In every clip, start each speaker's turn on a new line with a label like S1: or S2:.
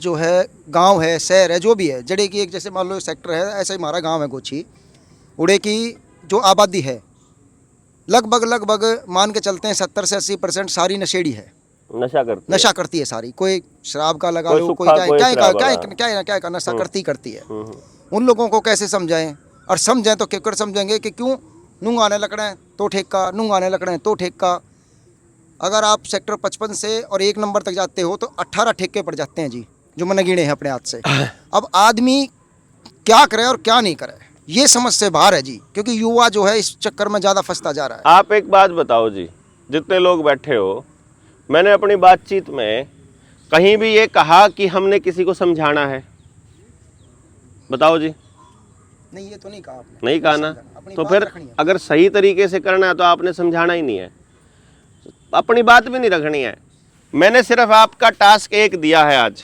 S1: जो है गांव है, शहर है, जो भी है, जड़े की एक जैसे मान लो सेक्टर है, ऐसा ही हमारा गांव है गोची। उड़े की जो आबादी है लगभग मान के चलते हैं 70 से 80% सारी नशेड़ी है, नशा करती है सारी। कोई शराब का लगा लो, कोई क्या नशा करती है। उन लोगों को कैसे समझाएं, और समझें तो केकर समझेंगे कि क्यों नूंग आने लकड़े तो ठेका, नूंग आने लकड़े तो ठेका। अगर आप सेक्टर 55 से और 1 नंबर तक जाते हो तो 18 ठेके पड़ जाते हैं जी, जो मैंने गिने हैं अपने हाथ से। अब आदमी क्या करे और क्या नहीं करे, ये समझ से बाहर है जी, क्योंकि युवा जो है इस चक्कर में ज़्यादा फंसता जा रहा है।
S2: आप एक बात बताओ जी, जितने लोग बैठे हो, मैंने अपनी बातचीत में कहीं भी ये कहा कि हमने किसी को समझाना है? बताओ जी।
S1: नहीं, ये तो नहीं कहा आपने।
S2: नहीं कहा ना, तो फिर अगर सही तरीके से करना है तो आपने समझाना ही नहीं है, अपनी बात भी नहीं रखनी है। मैंने सिर्फ आपका टास्क एक दिया है आज,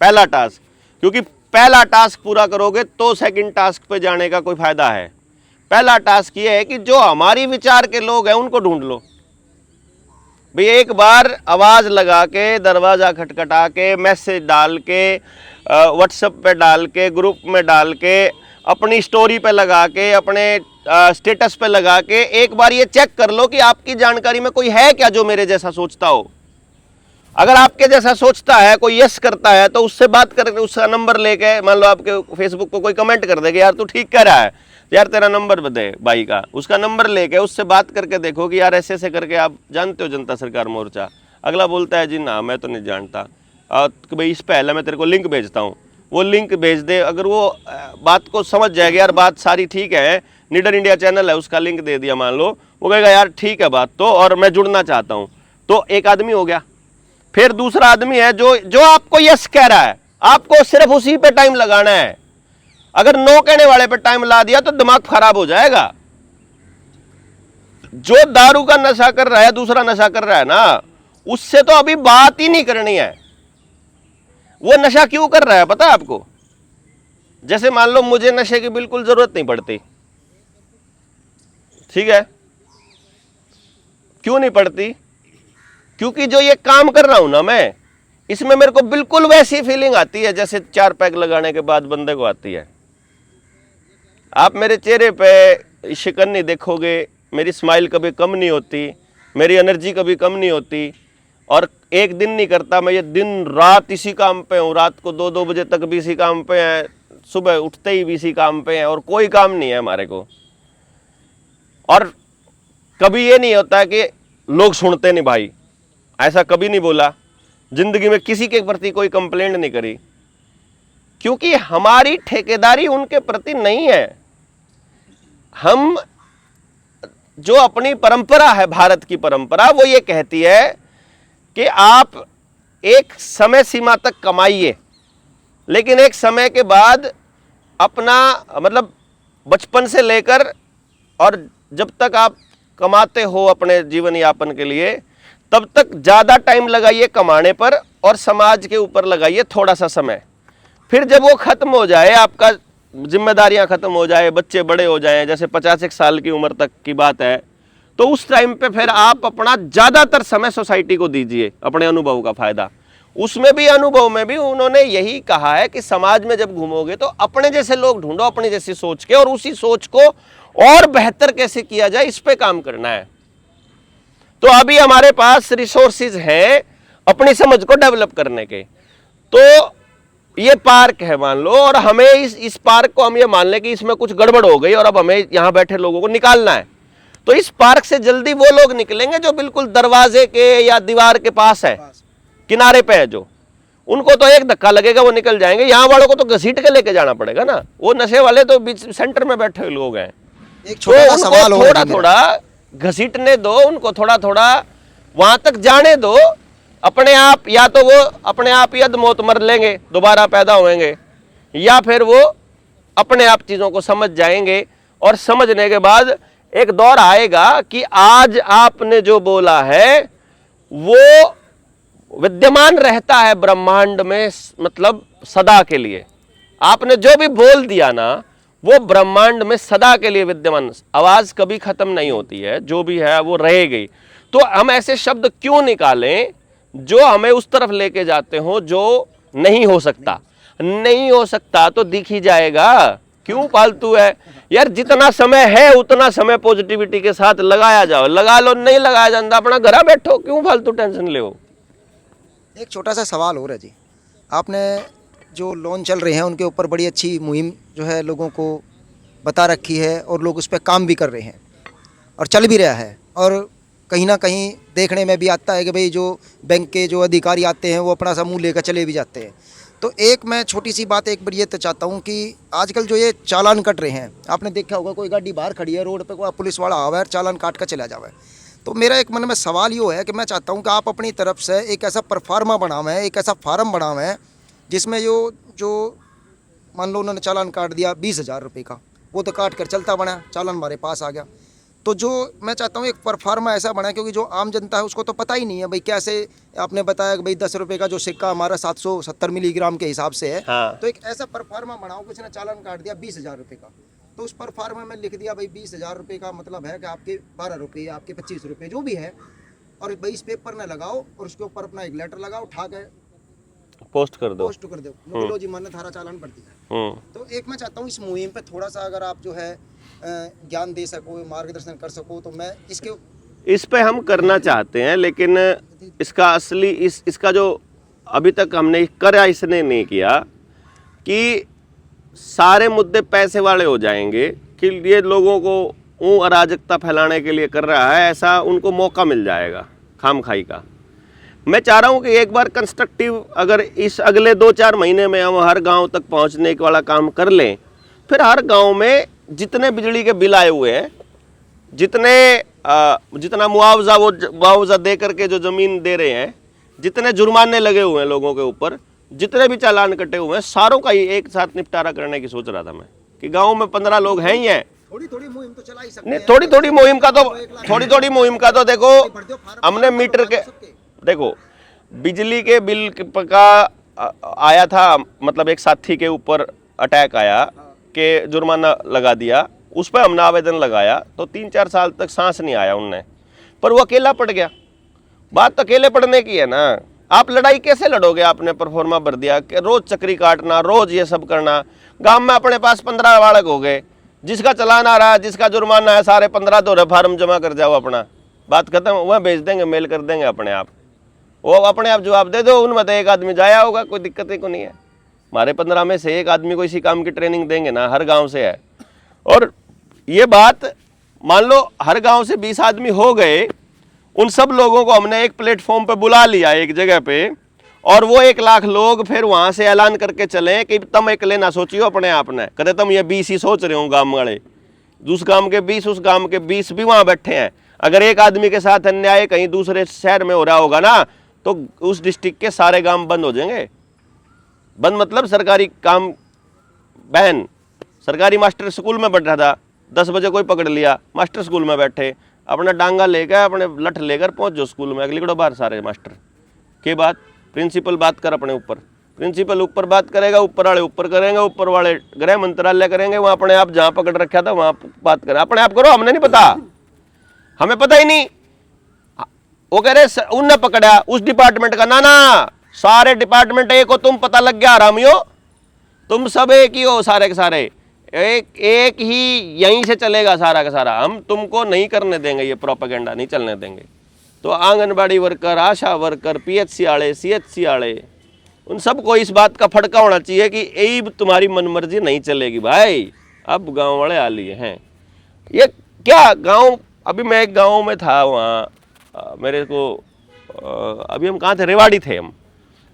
S2: पहला टास्क, क्योंकि पहला टास्क पूरा करोगे तो सेकंड टास्क पे जाने का कोई फायदा है। पहला टास्क ये है कि जो हमारी विचार के लोग हैं उनको ढूंढ लो भाई। एक बार आवाज लगा के, दरवाजा खटखटा के, मैसेज डाल के, व्हाट्सएप पे डाल के, ग्रुप में डाल के, अपनी स्टोरी पे लगा के, अपने स्टेटस पे लगा के एक बार ये चेक कर लो कि आपकी जानकारी में कोई है क्या जो मेरे जैसा सोचता हो। अगर आपके जैसा सोचता है, कोई यस करता है, तो उससे बात करके उसका नंबर लेके, मान लो आपके फेसबुक पर कोई कमेंट कर देगा यार तू ठीक कह रहा है, यार तेरा नंबर दे भाई का, उसका नंबर लेके उससे बात करके देखो कि यार ऐसे ऐसे करके, आप जानते हो जनता सरकार मोर्चा। अगला बोलता है जी ना मैं तो नहीं जानता, कि भाई इस पहले मैं तेरे को लिंक भेजता हूँ, वो लिंक भेज दे। अगर वो बात को समझ जाएगा यार बात सारी ठीक है, नीडर इंडिया चैनल है उसका लिंक दे दिया मान लो, वो कहेगा यार ठीक है बात तो, और मैं जुड़ना चाहता हूँ, तो एक आदमी हो गया। फिर दूसरा आदमी है जो आपको यस कह रहा है, आपको सिर्फ उसी पे टाइम लगाना है। अगर नो कहने वाले पे टाइम ला दिया तो दिमाग खराब हो जाएगा। जो दारू का नशा कर रहा है, दूसरा नशा कर रहा है ना, उससे तो अभी बात ही नहीं करनी है। वो नशा क्यों कर रहा है पता है आपको? जैसे मान लो मुझे नशे की बिल्कुल जरूरत नहीं पड़ती, ठीक है, क्यों नहीं पड़ती? क्योंकि जो ये काम कर रहा हूं ना मैं, इसमें मेरे को बिल्कुल वैसी फीलिंग आती है जैसे 4 पैक लगाने के बाद बंदे को आती है। आप मेरे चेहरे पे शिकन नहीं देखोगे, मेरी स्माइल कभी कम नहीं होती, मेरी एनर्जी कभी कम नहीं होती, और एक दिन नहीं करता मैं ये दिन रात इसी काम पे हूँ। रात को 2-2 बजे तक भी इसी काम पे हैं, सुबह उठते ही भी इसी काम पे हैं, और कोई काम नहीं है हमारे को। और कभी ये नहीं होता कि लोग सुनते नहीं भाई, ऐसा कभी नहीं बोला। जिंदगी में किसी के प्रति कोई कंप्लेंट नहीं करी, क्योंकि हमारी ठेकेदारी उनके प्रति नहीं है। हम जो अपनी परंपरा है, भारत की परंपरा, वो ये कहती है कि आप एक समय सीमा तक कमाइए, लेकिन एक समय के बाद अपना मतलब बचपन से लेकर और जब तक आप कमाते हो अपने जीवन यापन के लिए, तब तक ज़्यादा टाइम लगाइए कमाने पर और समाज के ऊपर लगाइए थोड़ा सा समय। फिर जब वो ख़त्म हो जाए, आपका जिम्मेदारियां ख़त्म हो जाए, बच्चे बड़े हो जाएं, जैसे 50 साल की उम्र तक की बात है, तो उस टाइम पे फिर आप अपना ज़्यादातर समय सोसाइटी को दीजिए, अपने अनुभव का फ़ायदा। उसमें भी अनुभव में भी उन्होंने यही कहा है कि समाज में जब घूमोगे तो अपने जैसे लोग ढूंढो, अपनी जैसी सोच के, और उसी सोच को और बेहतर कैसे किया जाए इस पे काम करना है। तो अभी हमारे पास रिसोर्सेज हैं अपनी समझ को डेवलप करने के। तो ये पार्क है मान लो, और हमें इस पार्क को हम ये मान लें कि इसमें कुछ गड़बड़ हो गई और अब हमें यहाँ बैठे लोगों को निकालना है, तो इस पार्क से जल्दी वो लोग निकलेंगे जो बिल्कुल दरवाजे के या दीवार के पास है, किनारे पे है, जो उनको तो एक धक्का लगेगा वो निकल जाएंगे। यहाँ वालों को तो घसीट के लेके जाना पड़ेगा ना। वो नशे वाले तो बीच सेंटर में बैठे लोग हैं,
S1: एक छोटा सा सवाल
S2: थोड़ा थोड़ा घसीटने दो, उनको थोड़ा थोड़ा वहां तक जाने दो। अपने आप या तो वो अपने आप ही अधमौत मर लेंगे, दोबारा पैदा होंगे, या फिर वो अपने आप चीज़ों को समझ जाएंगे, और समझने के बाद एक दौर आएगा कि आज आपने जो बोला है वो विद्यमान रहता है ब्रह्मांड में, मतलब सदा के लिए। आपने जो भी बोल दिया ना वो ब्रह्मांड में सदा के लिए विद्यमान, आवाज कभी खत्म नहीं होती है, जो भी है वो रहेगी। तो हम ऐसे शब्द क्यों निकालें जो हमें उस तरफ लेके जाते हो जो नहीं हो सकता, नहीं हो सकता तो दिख ही जाएगा। क्यों फालतू है यार, जितना समय है उतना समय पॉजिटिविटी के साथ लगाया जाओ, लगा लो, नहीं लगाया जाता अपना घर बैठो, क्यों फालतू टेंशन ले।
S1: एक छोटा सा सवाल हो रहा है जी, आपने जो लोन चल रहे हैं उनके ऊपर बड़ी अच्छी मुहिम जो है लोगों को बता रखी है और लोग उस पर काम भी कर रहे हैं और चल भी रहा है, और कहीं ना कहीं देखने में भी आता है कि भाई जो बैंक के जो अधिकारी आते हैं वो अपना सा मुँह लेकर चले भी जाते हैं। तो एक मैं छोटी सी बात एक बार ये तो चाहता हूँ कि आजकल जो ये चालान कट रहे हैं, आपने देखा होगा कोई गाड़ी बाहर खड़ी है रोड पे, कोई पुलिस वाला आवा है चालान काट कर चला जावा है। तो मेरा एक मन में सवाल ये है कि मैं चाहता हूँ कि आप अपनी तरफ से एक ऐसा परफार्मा बनावें, एक ऐसा फार्म बनावें जिसमें जो मान लो उन्होंने चालान काट दिया 20,000 रुपये का, वो तो काट कर चलता बना, चालान हमारे पास आ गया। तो जो मैं चाहता हूँ एक परफार्मा ऐसा बना, क्योंकि जो आम जनता है उसको तो पता ही नहीं है भाई कैसे, आपने बताया कि भाई 10 रुपये का जो सिक्का हमारा 770 मिलीग्राम के हिसाब से है।
S2: हाँ।
S1: तो एक ऐसा परफार्मा बनाओ, किसी ने चालान काट दिया 20,000 रुपये का, तो उस परफार्मा में लिख दिया भाई 20,000 रुपये का मतलब है कि आपके 12 रुपये, आपके 25 रुपये जो भी है, और भाई इस पेपर में लगाओ और उसके ऊपर अपना एक लेटर लगाओ, उठा के
S2: पोस्ट कर दो,
S1: पोस्ट कर दो, लो जी मैंने थारा चालान भर दिया। तो एक मैं चाहता हूँ इस मुहिम पे थोड़ा सा अगर आप जो है ज्ञान दे सको, मार्गदर्शन कर सको, तो मैं
S2: इस पे हम करना चाहते हैं, लेकिन इसका असली इसका जो अभी तक हमने करा इसने नहीं किया कि सारे मुद्दे पैसे वाले हो जाएंगे कि ये लोगों को अराजकता फैलाने के लिए कर रहा है, ऐसा उनको मौका मिल जाएगा खामखाई का। मैं चाह रहा हूँ कि एक बार कंस्ट्रक्टिव अगर इस अगले 2-4 महीने में हम हर गांव तक पहुँचने वाला काम कर लें, फिर हर गांव में जितने बिजली के बिल आए हुए हैं, जितना मुआवजा दे करके जो ज़मीन दे रहे हैं, जितने जुर्माने लगे हुए हैं लोगों के ऊपर, जितने भी चालान कटे हुए हैं, सारों का ही एक साथ निपटारा करने की सोच रहा था मैं कि गांव में 15 लोग हैं ही हैं।
S1: थोड़ी मुहिम तो चला ही सकते
S2: हैं। थोड़ी मुहिम का तो देखो, हमने मीटर के देखो बिजली के बिल का आया था, मतलब एक साथी के ऊपर अटैक आया कि जुर्माना लगा दिया, उस पर हमने आवेदन लगाया तो 3-4 साल तक सांस नहीं आया उनने, पर वो अकेला पड़ गया। बात तो अकेले पड़ने की है ना, आप लड़ाई कैसे लड़ोगे? आपने परफॉर्मा भर दिया कि रोज चक्री काटना, रोज ये सब करना। गांव में अपने पास 15 बालक हो गए, जिसका चलान आ रहा है, जिसका जुर्माना है, सारे 15 दोहरे फार्म जमा कर जाओ, अपना बात खत्म, वह भेज देंगे, मेल कर देंगे अपने आप, वो अपने आप जवाब दे दो। उनमें तो एक आदमी जाया होगा, कोई दिक्कत ही को नहीं है। हमारे 15 में से एक आदमी को इसी काम की ट्रेनिंग देंगे ना, हर गांव से है। और ये बात मान लो हर गांव से 20 आदमी हो गए, उन सब लोगों को हमने एक प्लेटफॉर्म पे बुला लिया एक जगह पे, और वो 1 लाख लोग फिर वहां से ऐलान करके चलें कि तुम अकेले ना सोचियो अपने आप ने, कहते तुम ये 20 ही सोच रहे हो गांव वाले, उस गांव के 20, उस गांव के 20 भी वहां बैठे हैं। अगर एक आदमी के साथ अन्याय कहीं दूसरे शहर में हो रहा होगा ना, तो उस डिस्ट्रिक्ट के सारे गांव बंद हो जाएंगे। बंद मतलब सरकारी काम बैन। सरकारी मास्टर स्कूल में बैठ रहा था, 10 बजे कोई पकड़ लिया, मास्टर स्कूल में बैठे, अपना डांगा लेकर, अपने लठ लेकर पहुंच जाओ स्कूल में, अगली को बाहर सारे मास्टर के बात। प्रिंसिपल बात कर अपने ऊपर, प्रिंसिपल ऊपर बात करेगा, ऊपर वाले ऊपर करेंगे, ऊपर वाले गृह मंत्रालय करेंगे, वहाँ अपने आप जहाँ पकड़ रखा था वहाँ बात करें। अपने आप करो, हमने नहीं पता, हमें पता ही नहीं। वो कह रहे उनने पकड़ा उस डिपार्टमेंट का, ना सारे डिपार्टमेंट एक हो, तुम पता लग गया आरामियो, तुम सब एक ही हो, सारे के सारे एक ही, यहीं से चलेगा सारा का सारा। हम तुमको नहीं करने देंगे, ये प्रोपेगेंडा नहीं चलने देंगे। तो आंगनबाड़ी वर्कर, आशा वर्कर, PHC वाले, CHC वाले, उन सबको इस बात का फटका होना चाहिए कि यही तुम्हारी मनमर्जी नहीं चलेगी भाई, अब गांव वाले आ लिए हैं। ये क्या गांव, अभी मैं एक गांव में था, वहाँ मेरे को अभी हम कहाँ थे, रेवाड़ी थे हम।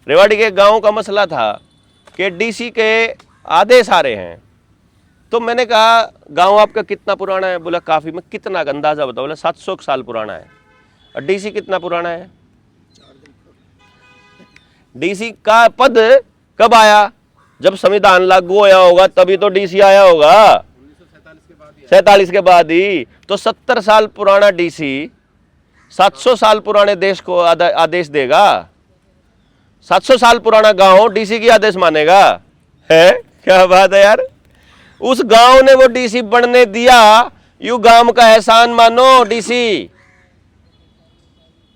S2: रेवाड़ी के गांव का मसला था कि DC के आदेश आ रहे हैं। तो मैंने कहा गांव आपका कितना पुराना है? बोला काफ़ी। मैं कितना का अंदाज़ा बताओ? बोला 700 साल पुराना है। और DC कितना पुराना है? DC का पद कब आया? जब संविधान लागू होया होगा तभी तो DC आया होगा, 47 के बाद ही। तो 70 साल पुराना DC 700 साल पुराने देश को आदेश देगा? 700 साल पुराना गांव DC की आदेश मानेगा? है क्या बात है यार। उस गांव ने वो DC बनने दिया, यू गांव का एहसान मानो DC।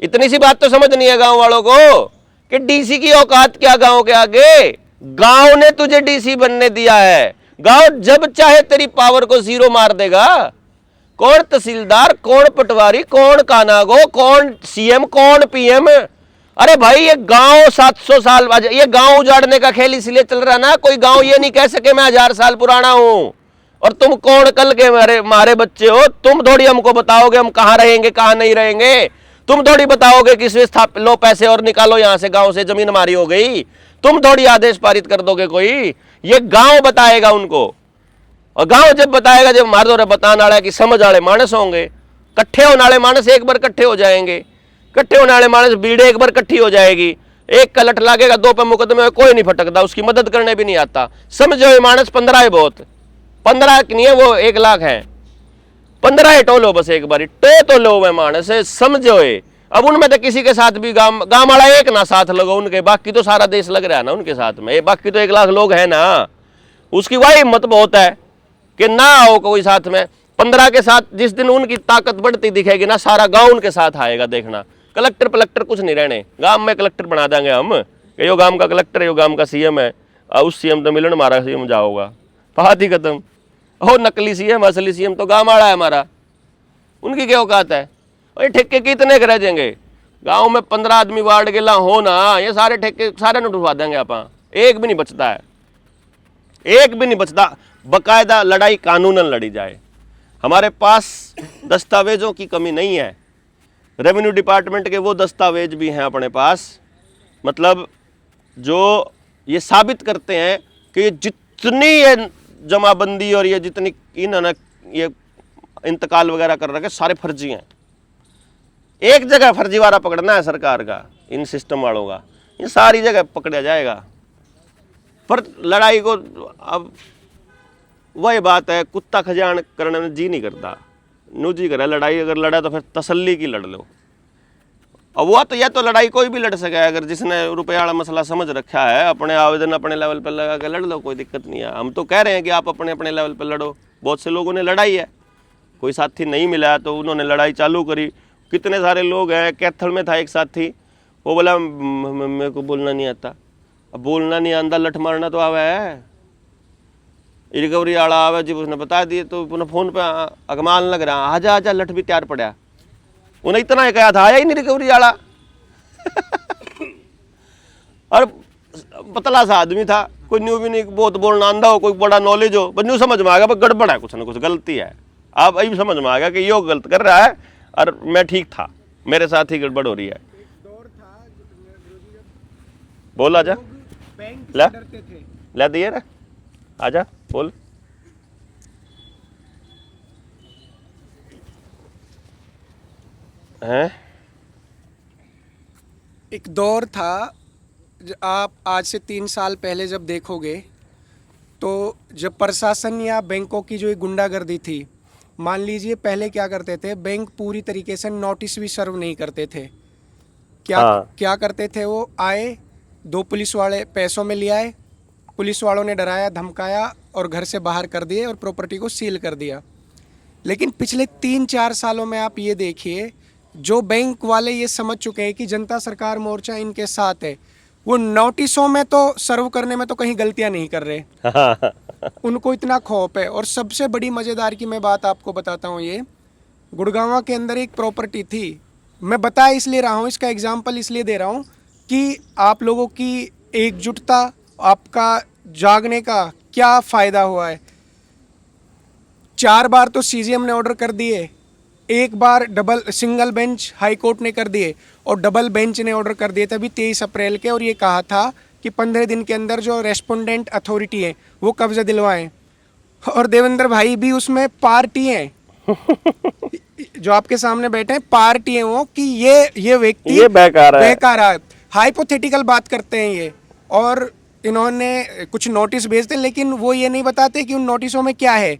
S2: इतनी सी बात तो समझ नहीं है गांव वालों को कि डीसी की औकात क्या गांव के आगे? गांव ने तुझे डीसी बनने दिया है। गांव जब चाहे तेरी पावर को जीरो मार देगा। कौन तहसीलदार, कौन पटवारी, कौन कानागो, कौन सीएम, कौन पीएम? अरे भाई ये गांव 700 साल, ये गांव उजाड़ने का खेल इसलिए चल रहा ना, कोई गांव ये नहीं कह सके मैं 1000 साल पुराना हूं। और तुम कौन कल के मारे बच्चे हो? तुम थोड़ी हमको बताओगे हम कहां रहेंगे कहां नहीं रहेंगे। तुम थोड़ी बताओगे किस लो पैसे और निकालो यहां से, गांव से जमीन हमारी हो गई। तुम थोड़ी आदेश पारित कर दोगे कोई, ये गांव बताएगा उनको। और गांव जब बताएगा, जब मार दो बताने वाला कि समझ वाले मानस होंगे, कट्ठे होने वाले मानस एक बार कट्ठे हो जाएंगे, कट्ठे होने वाले मानस भीड़ एक बार इकट्ठी हो जाएगी। एक का लठ लागेगा, 2 पे मुकदमे में कोई नहीं फटकता, उसकी मदद करने भी नहीं आता। समझो ये मानस 15 है, बहुत 15 नहीं है वो 1 लाख है, 15 टोलो बस एक बार तो लो मैं मानस समझो। अब उनमें तो किसी के साथ भी गांव वाला एक ना साथ लगो उनके, बाकी तो सारा देश लग रहा है ना उनके साथ में, बाकी तो 1 लाख लोग हैं ना। उसकी वही हिम्मत बहुत है कि ना आओ कोई साथ में। 15 के साथ जिस दिन उनकी ताकत बढ़ती दिखेगी ना, सारा गांव उनके साथ आएगा, देखना। कलेक्टर पलक्टर कुछ नहीं रहने, गांव में कलेक्टर बना देंगे हम कि यो गांव का कलेक्टर है, यो गांव का सीएम है, और उस सीएम तो मिलन हमारा सीएम जाओगा, बात ही खत्म। हो नकली सीएम, असली सीएम तो गांव वाला है हमारा, उनकी क्या औकात है? और ये ठेके कितने के रह जाएंगे? गांव में 15 आदमी वार्ड गिला हो ना, ये सारे ठेके सारे न उठवा देंगे आप, एक भी नहीं बचता है, एक भी नहीं बचता। बकायदा लड़ाई कानूनन लड़ी जाए। हमारे पास दस्तावेजों की कमी नहीं है, रेवेन्यू डिपार्टमेंट के वो दस्तावेज भी हैं अपने पास, मतलब जो ये साबित करते हैं कि ये जितनी ये जमाबंदी और ये जितनी इन्होंने ये इंतकाल वगैरह कर रखे सारे फर्जी हैं। एक जगह फर्जीवाड़ा पकड़ना है सरकार का, इन सिस्टम वालों का, ये सारी जगह पकड़ा जाएगा। पर लड़ाई को अब वही बात है, कुत्ता खजान करने में जी नहीं करता, नूजी करे लड़ाई। अगर लड़ा तो फिर तसल्ली की लड़ लो। अब वो तो या तो लड़ाई कोई भी लड़ सके, अगर जिसने रुपये वाला मसला समझ रखा है, अपने आवेदन अपने लेवल पर लगा के लड़ लो, कोई दिक्कत नहीं है। हम तो कह रहे हैं कि आप अपने अपने लेवल पर लड़ो। बहुत से लोगों ने लड़ाई है, कोई साथी नहीं मिला तो उन्होंने लड़ाई चालू करी। कितने सारे लोग हैं, कैथल में था एक साथी, वो बोला मेरे को बोलना नहीं आता। अब बोलना नहीं आंदा, लठ मारना तो आवा है। रिकवरी वाला आवे जी, उसने बता दिए तो पुनः फोन पे अगमान लग रहा, आजा आजा, लठ भी तैयार पड़ा। उन्हें इतना ही कहा था, आया ही नहीं रिकवरी वाला। और पतला सा आदमी था, कोई न्यू भी नहीं बहुत बोलना आंदा हो, कोई बड़ा नॉलेज हो, बस न्यू समझ में आ गया गड़बड़ है, कुछ ना कुछ गलती है। आप अभी समझ में आ गया कि यो गलत कर रहा है और मैं ठीक था, मेरे साथ ही गड़बड़ हो रही है। बोल आजा, ला दिए ना, आजा बोल। हैं?
S3: एक दौर था, आप आज से 3 साल पहले जब देखोगे तो जब प्रशासन या बैंकों की जो एक गुंडागर्दी थी, मान लीजिए पहले क्या करते थे, बैंक पूरी तरीके से नोटिस भी सर्व नहीं करते थे। क्या करते थे, वो आए, 2 पुलिस वाले पैसों में ले आए, पुलिस वालों ने डराया धमकाया और घर से बाहर कर दिए और प्रॉपर्टी को सील कर दिया। लेकिन पिछले 3-4 सालों में आप ये देखिए, जो बैंक वाले ये समझ चुके हैं कि जनता सरकार मोर्चा इनके साथ है, वो नोटिसों में तो सर्व करने में तो कहीं गलतियां नहीं कर रहे। उनको इतना खौफ है। और सबसे बड़ी मज़ेदार की मैं बात आपको बताता हूँ, ये गुड़गांव के अंदर एक प्रॉपर्टी थी, मैं बता इसलिए रहा हूँ, इसका एग्जाम्पल इसलिए दे रहा हूँ कि आप लोगों की एकजुटता, आपका जागने का क्या फ़ायदा हुआ है। 4 बार तो सीजीएम ने ऑर्डर कर दिए, 1 बार सिंगल बेंच हाई कोर्ट ने कर दिए और डबल बेंच ने ऑर्डर कर दिए थे अभी 23 अप्रैल के, और ये कहा था कि 15 दिन के अंदर जो रेस्पोंडेंट अथॉरिटी है वो कब्जा दिलवाएं। और देवेंद्र भाई भी उसमें पार्टी हैं जो आपके सामने बैठे हैं, पार्टी हैं वो, कि ये व्यक्ति
S2: ये बेकार
S3: है, हाइपोथेटिकल बात करते हैं ये। और इन्होंने कुछ नोटिस भेजते हैं, लेकिन वो ये नहीं बताते कि उन नोटिसों में क्या है,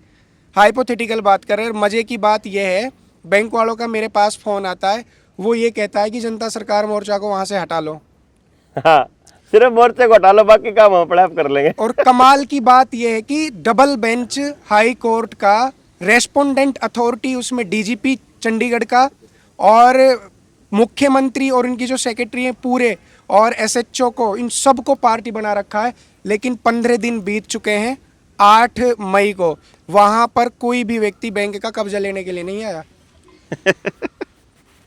S3: हाइपोथेटिकल बात कर रहे हैं। मज़े की बात यह है, बैंक वालों का मेरे पास फ़ोन आता है, वो ये कहता है कि जनता सरकार मोर्चा को वहाँ से हटा लो।
S2: हाँ, सिर्फ मोर्चे को हटा लो, बाकी काम हम अपने आप कर लेंगे।
S3: और कमाल की बात यह है कि डबल बेंच हाई कोर्ट का रेस्पोंडेंट अथॉरिटी, उसमें डीजीपी चंडीगढ़ का और मुख्यमंत्री और इनकी जो सेक्रेटरी हैं पूरे, और एसएचओ को, इन सबको पार्टी बना रखा है। लेकिन 15 दिन बीत चुके हैं, 8 मई को वहाँ पर कोई भी व्यक्ति बैंक का कब्जा लेने के लिए नहीं आया।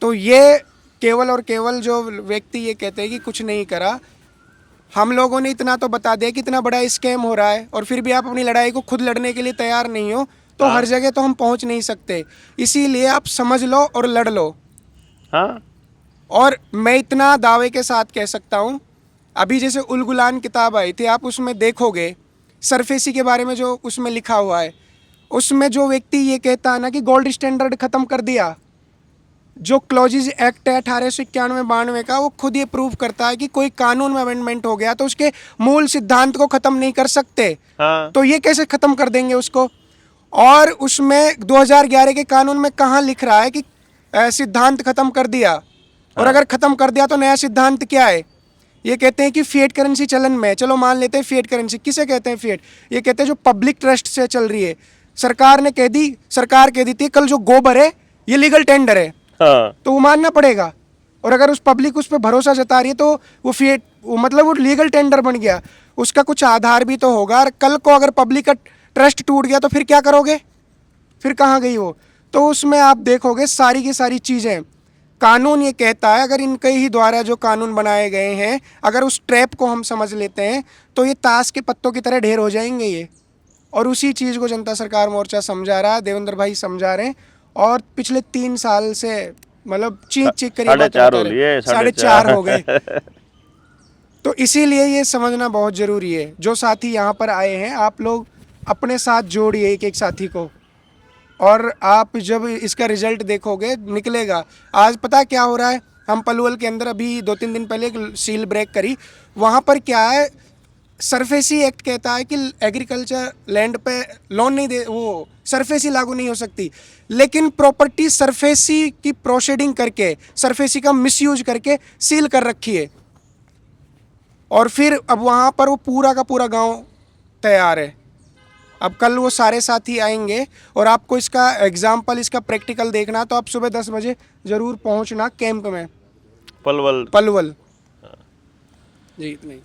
S3: तो ये केवल और केवल जो व्यक्ति ये कहते हैं कि कुछ नहीं करा, हम लोगों ने इतना तो बता दिया कि इतना बड़ा स्कैम हो रहा है और फिर भी आप अपनी लड़ाई को खुद लड़ने के लिए तैयार नहीं हो, तो हर जगह तो हम पहुंच नहीं सकते। इसीलिए आप समझ लो और लड़ लो।
S2: हाँ,
S3: और मैं इतना दावे के साथ कह सकता हूँ, अभी जैसे उल गुलान किताब आई थी, आप उसमें देखोगे सरफेसी के बारे में जो उसमें लिखा हुआ है, उसमें जो व्यक्ति ये कहता है ना कि गोल्ड स्टैंडर्ड ख़त्म कर दिया, जो क्लॉजेज एक्ट है 1891-92 का, वो खुद ये प्रूव करता है कि कोई कानून में अमेंडमेंट हो गया तो उसके मूल सिद्धांत को ख़त्म नहीं कर सकते।
S2: हाँ।
S3: तो ये कैसे ख़त्म कर देंगे उसको? और उसमें 2011 के कानून में कहाँ लिख रहा है कि सिद्धांत ख़त्म कर दिया? और अगर ख़त्म कर दिया तो नया सिद्धांत क्या है? ये कहते हैं कि फिएट करेंसी चलन में, चलो मान लेते हैं फिएट करेंसी। किसे कहते हैं फिएट? ये कहते हैं जो पब्लिक ट्रस्ट से चल रही है। सरकार कह दी थी कल जो गोबर है ये लीगल टेंडर है,
S2: हाँ।
S3: तो वो मानना पड़ेगा। और अगर उस पब्लिक उस पर भरोसा जता रही है तो वो फिएट, मतलब वो लीगल टेंडर बन गया, उसका कुछ आधार भी तो होगा। और कल को अगर पब्लिक का ट्रस्ट टूट गया तो फिर क्या करोगे? फिर कहाँ गई वो? तो उसमें आप देखोगे सारी की सारी चीज़ें, कानून ये कहता है, अगर इनके ही द्वारा जो कानून बनाए गए हैं, अगर उस ट्रैप को हम समझ लेते हैं तो ये ताश के पत्तों की तरह ढेर हो जाएंगे ये। और उसी चीज़ को जनता सरकार मोर्चा समझा रहा है, देवेंद्र भाई समझा रहे हैं। और पिछले 3 साल से मतलब चीख कर 4.5 हो गए। तो इसीलिए ये समझना बहुत ज़रूरी है। जो साथी यहाँ पर आए हैं, आप लोग अपने साथ जोड़िए एक एक साथी को, और आप जब इसका रिजल्ट देखोगे निकलेगा। आज पता क्या हो रहा है, हम पलवल के अंदर अभी 2-3 दिन पहले एक सील ब्रेक करी, वहाँ पर क्या है, सरफेसी एक्ट कहता है कि एग्रीकल्चर लैंड पे लोन नहीं दे, वो सरफेसी लागू नहीं हो सकती। लेकिन प्रॉपर्टी सरफेसी की प्रोसीडिंग करके, सरफेसी का मिसयूज करके सील कर रखी है। और फिर अब वहाँ पर वो पूरा का पूरा गांव तैयार है। अब कल वो सारे साथी आएंगे और आपको इसका एग्जाम्पल, इसका प्रैक्टिकल देखना, तो आप सुबह 10 बजे ज़रूर पहुँचना कैंप में
S2: पलवल।
S3: पलवल। जी इतना ही।